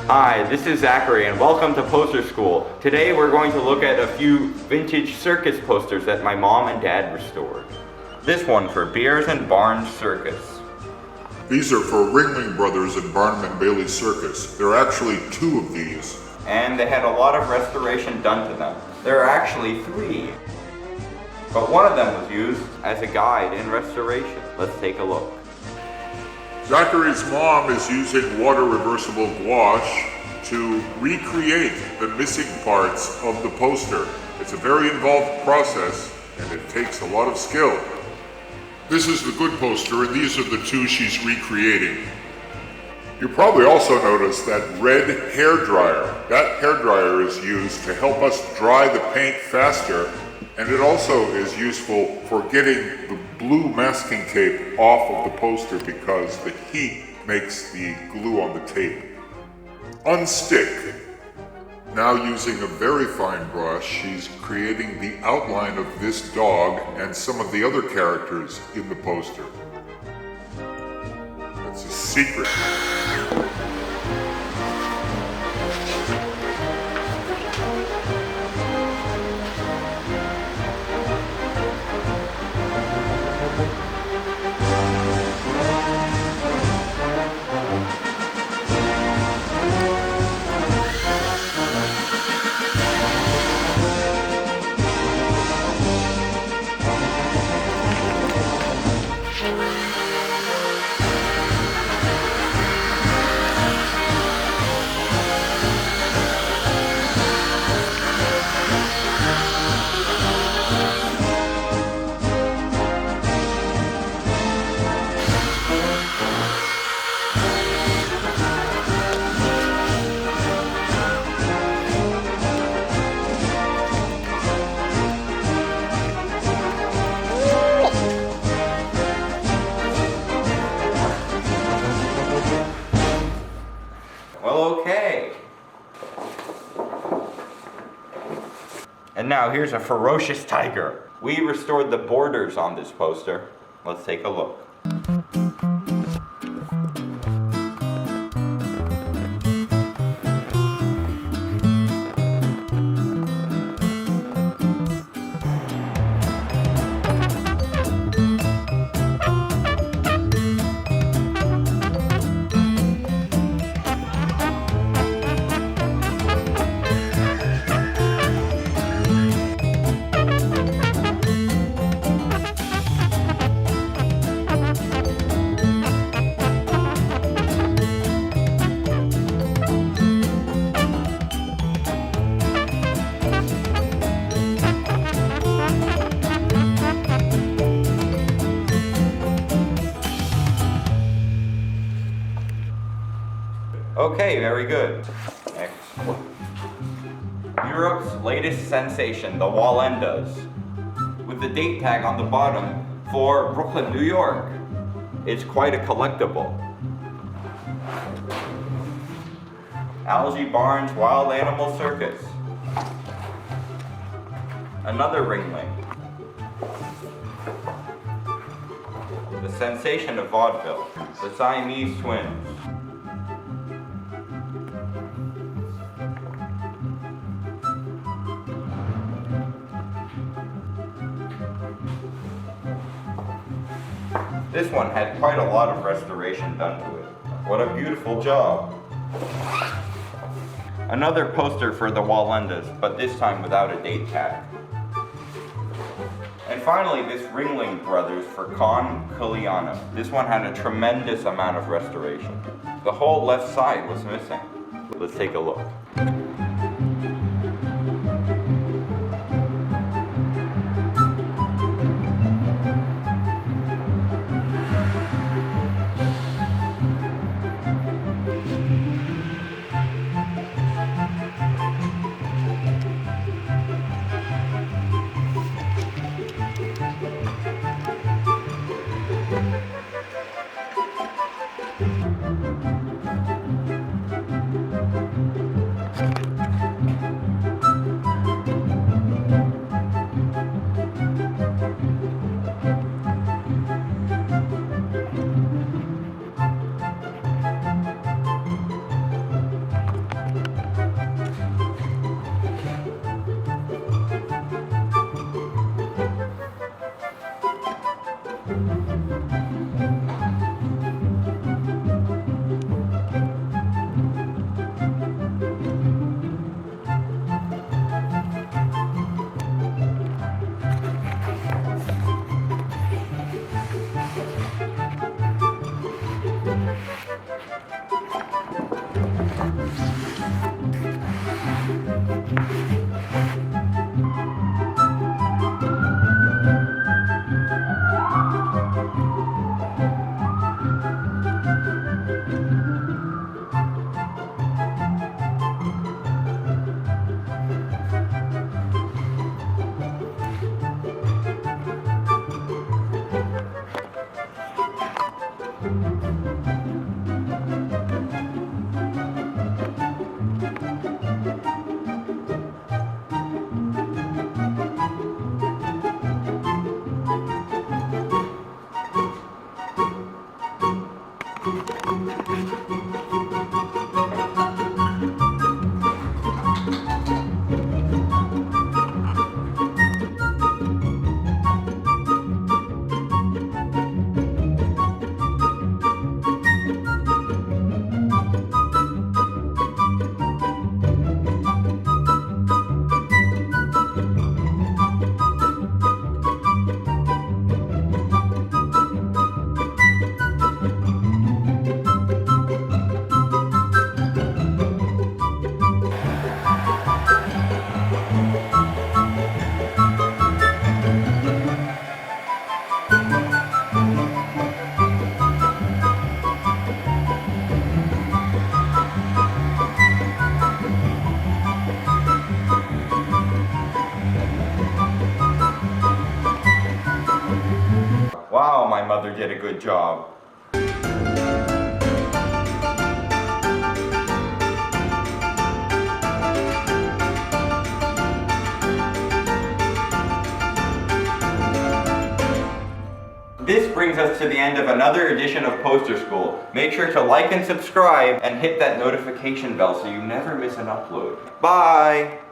Hi, this is Zachary and welcome to Poster School. Today we're going to look at a few vintage circus posters that my mom and dad restored. This one for Beers and Barnum Circus. These are for Ringling Brothers and Barnum Bailey Circus. There are actually 2 of these. And they had a lot of restoration done to them. There are actually 3. But one of them was used as a guide in restoration. Let's take a look. Zachary's mom is using water reversible gouache to recreate the missing parts of the poster. It's a very involved process and it takes a lot of skill. This is the good poster and these are the 2 she's recreating. You probably also noticed that red hair dryer. That hair dryer is used to help us dry the paint faster, and it also is useful for getting the blue masking tape off of the poster because the heat makes the glue on the tape unstick. Now using a very fine brush, she's creating the outline of this dog and some of the other characters in the poster. That's a secret. Well, okay. And now here's a ferocious tiger. We restored the borders on this poster. Let's take a look. Okay, very good. Next. Europe's latest sensation, the Wallendas, with the date tag on the bottom for Brooklyn, New York. It's quite a collectible. Algie Barnes Wild Animal Circus. Another Ringling. The sensation of vaudeville, the Siamese twins. This one had quite a lot of restoration done to it. What a beautiful job. Another poster for the Wallendas, but this time without a date tag. And finally, this Ringling Brothers for Con Culiano. This one had a tremendous amount of restoration. The whole left side was missing. Let's take a look. Wow, my mother did a good job. This brings us to the end of another edition of Poster School. Make sure to like and subscribe and hit that notification bell so you never miss an upload. Bye!